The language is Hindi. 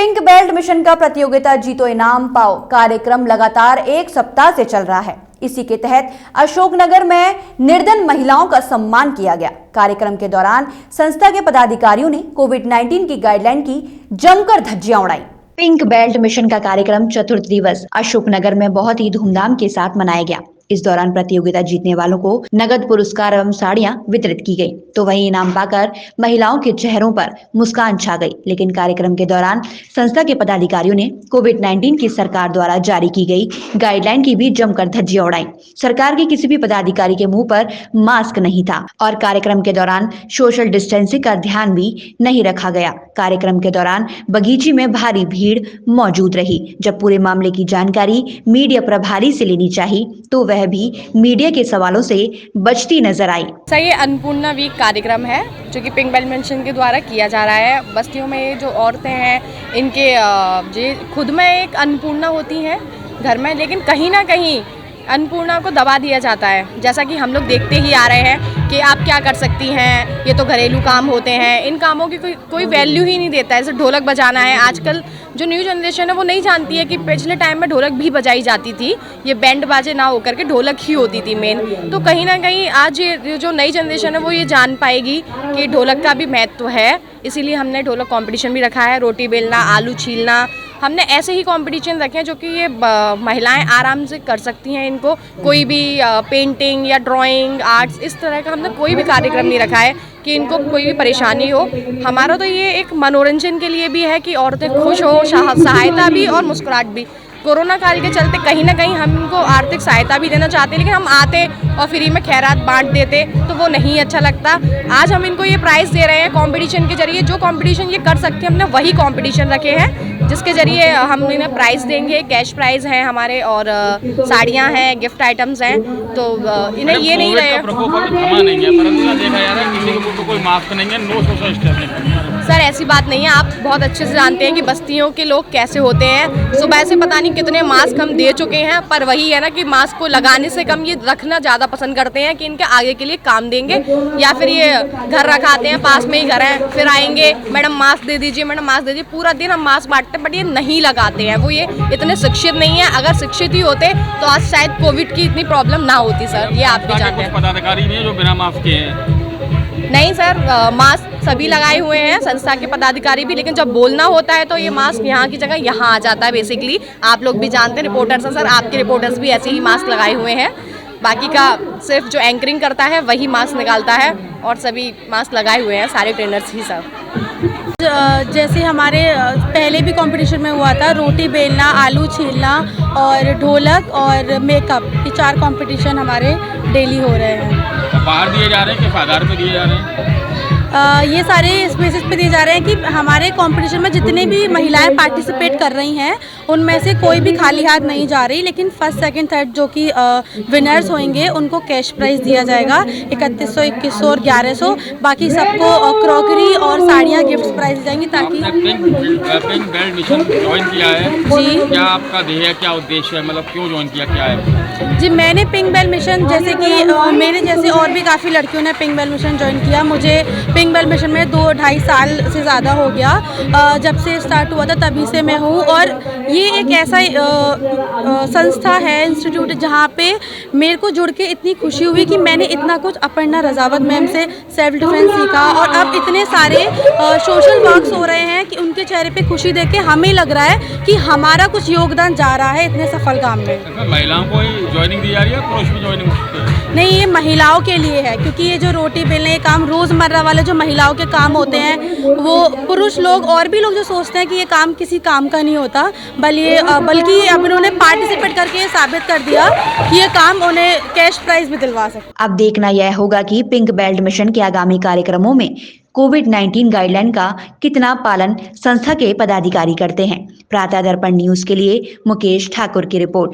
पिंक बेल्ट मिशन का प्रतियोगिता जीतो इनाम पाओ कार्यक्रम लगातार एक सप्ताह से चल रहा है। इसी के तहत अशोकनगर में निर्धन महिलाओं का सम्मान किया गया। कार्यक्रम के दौरान संस्था के पदाधिकारियों ने कोविड-19 की गाइडलाइन की जमकर धज्जियां उड़ाई। पिंक बेल्ट मिशन का कार्यक्रम चतुर्थ दिवस अशोकनगर में बहुत ही धूमधाम के साथ मनाया गया। इस दौरान प्रतियोगिता जीतने वालों को नगद पुरस्कार एवं साड़ियां वितरित की गई, तो वहीं इनाम पाकर महिलाओं के चेहरों पर मुस्कान छा गई। लेकिन कार्यक्रम के दौरान संस्था के पदाधिकारियों ने कोविड-19 की सरकार द्वारा जारी की गई गाइडलाइन की भी जमकर धज्जियां उड़ाई। सरकार के किसी भी पदाधिकारी के मुंह पर मास्क नहीं था और कार्यक्रम के दौरान सोशल डिस्टेंसिंग का ध्यान भी नहीं रखा गया। कार्यक्रम के दौरान बगीचे में भारी भीड़ मौजूद रही। जब पूरे मामले की जानकारी मीडिया प्रभारी से लेनी चाहिए तो वह भी मीडिया के सवालों से बचती नजर आई। सर, ये अन्नपूर्णा वीक कार्यक्रम है जो कि पिंक बेल्ट मिशन के द्वारा किया जा रहा है। बस्तियों में ये जो औरतें हैं इनके ये खुद में एक अन्नपूर्णा होती हैं घर में, लेकिन कहीं ना कहीं अन्नपूर्णा को दबा दिया जाता है। जैसा कि हम लोग देखते ही आ रहे हैं कि आप क्या कर सकती हैं, ये तो घरेलू काम होते हैं। इन कामों की कोई वैल्यू ही नहीं देता है। जैसे ढोलक बजाना है, आजकल जो न्यू जनरेशन है वो नहीं जानती है कि पिछले टाइम में ढोलक भी बजाई जाती थी। ये बैंड बाजे ना होकर के ढोलक ही होती थी मेन। तो कहीं ना कहीं आज ये जो नई जनरेशन है वो ये जान पाएगी कि ढोलक का भी महत्व है। इसीलिए हमने ढोलक कंपटीशन भी रखा है। रोटी बेलना, आलू छीलना, हमने ऐसे ही कंपटीशन रखे हैं जो कि ये महिलाएं आराम से कर सकती हैं। इनको कोई भी पेंटिंग या ड्राइंग, आर्ट्स, इस तरह का हमने कोई भी कार्यक्रम नहीं रखा है कि इनको कोई भी परेशानी हो। हमारा तो ये एक मनोरंजन के लिए भी है कि औरतें खुश हो, सहायता भी और मुस्कुराहट भी। कोरोना काल के चलते कहीं ना कहीं हम इनको आर्थिक सहायता भी देना चाहते हैं, लेकिन हम आते और फ्री में खैरात बांट देते तो वो नहीं अच्छा लगता। आज हम इनको ये प्राइज़ दे रहे हैं कंपटीशन के जरिए। जो कंपटीशन ये कर सकते हैं हमने वही कंपटीशन रखे हैं जिसके जरिए हम इन्हें प्राइज़ देंगे। कैश प्राइज़ हैं हमारे और साड़ियाँ हैं, गिफ्ट आइटम्स हैं। तो इन्हें ये नहीं रहे सर, ऐसी बात नहीं है। आप बहुत अच्छे से जानते हैं कि बस्तियों के लोग कैसे होते हैं। सुबह से पता नहीं कितने मास्क हम दे चुके हैं, पर वही है ना कि मास्क को लगाने से कम ये रखना ज़्यादा पसंद करते हैं कि इनके आगे के लिए काम देंगे। या फिर ये घर रखाते हैं, पास में ही घर है, फिर आएंगे, मैडम मास्क दे दीजिए, मैडम मास्क दे दीजिए। पूरा दिन हम मास्क बांटते हैं, बट ये नहीं लगाते हैं। वो ये इतने शिक्षित नहीं है। अगर शिक्षित ही होते तो आज शायद कोविड की इतनी प्रॉब्लम ना होती सर। ये आप भी जानते हैं। पदाधिकारी नहीं है जो बिना मास्क के हैं? नहीं सर, मास्क सभी लगाए हुए हैं, संस्था के पदाधिकारी भी, लेकिन जब बोलना होता है तो ये मास्क यहाँ की जगह यहाँ आ जाता है। बेसिकली आप लोग भी जानते हैं, रिपोर्टर्स हैं सर, आपके रिपोर्टर्स भी ऐसे ही मास्क लगाए हुए हैं। बाकी का सिर्फ जो एंकरिंग करता है वही मास्क निकालता है और सभी मास्क लगाए हुए हैं, सारे ट्रेनर्स ही सर। जैसे हमारे पहले भी कंपटीशन में हुआ था, रोटी बेलना, आलू छीलना और ढोलक और मेकअप, ये 4 कंपटीशन हमारे डेली हो रहे हैं। बाहर दिए जा रहे हैं कि आधार पे दिए जा रहे हैं? ये सारे स्पेसेस पे दिए जा रहे हैं कि हमारे कंपटीशन में जितने भी महिलाएं पार्टिसिपेट कर रही हैं उनमें से कोई भी खाली हाथ नहीं जा रही, लेकिन फर्स्ट, सेकंड, थर्ड जो कि विनर्स होंगे उनको कैश प्राइज़ दिया जाएगा 3100, 2100 और 1100। बाकी सबको क्रॉकरी और साड़ियाँ गिफ्ट प्राइज दी जाएंगी। ताकि पिंक बेल्ट मिशन ज्वाइन किया है जी, क्या आपका ध्येय, क्या उद्देश्य है, मतलब क्यों ज्वाइन किया, क्या है? जी, मैंने पिंक बेल्ट मिशन, जैसे कि मेरे जैसे और भी काफ़ी लड़कियों ने पिंक बेल्ट मिशन ज्वाइन किया। मुझे पिंक बेल्ट मिशन में 2-2.5 साल से ज़्यादा हो गया। जब से स्टार्ट हुआ था तभी से मैं हूँ। और ये एक ऐसा संस्था है, इंस्टीट्यूट, जहाँ पे मेरे को जुड़ के इतनी खुशी हुई कि मैंने इतना कुछ अपर्णा रजावत मैम से सेल्फ डिफेंस सीखा। और अब इतने सारे सोशल वर्क्स हो रहे हैं कि उनके चेहरे पे खुशी देख के हमें लग रहा है कि हमारा कुछ योगदान जा रहा है इतने सफल काम में। महिलाओं को ही ज्वाइनिंग दी जा रही है, पुरुष भी ज्वाइनिंग हो सकते हैं? नहीं, ये महिलाओं के लिए है, क्योंकि ये जो रोटी बेलने के काम, रोज़मर्रा वाले जो महिलाओं के काम होते हैं, वो पुरुष लोग और भी लोग जो सोचते हैं कि ये काम किसी काम का नहीं होता, बल्कि अब इन्होंने पार्टिसिपेट करके ये साबित कर दिया कि ये काम उन्हें कैश प्राइज भी दिलवा सकता। अब देखना यह होगा कि पिंक बेल्ट मिशन के आगामी कार्यक्रमों में कोविड-19 गाइडलाइन का कितना पालन संस्था के पदाधिकारी करते हैं। प्रातः दर्पण न्यूज के लिए मुकेश ठाकुर की रिपोर्ट।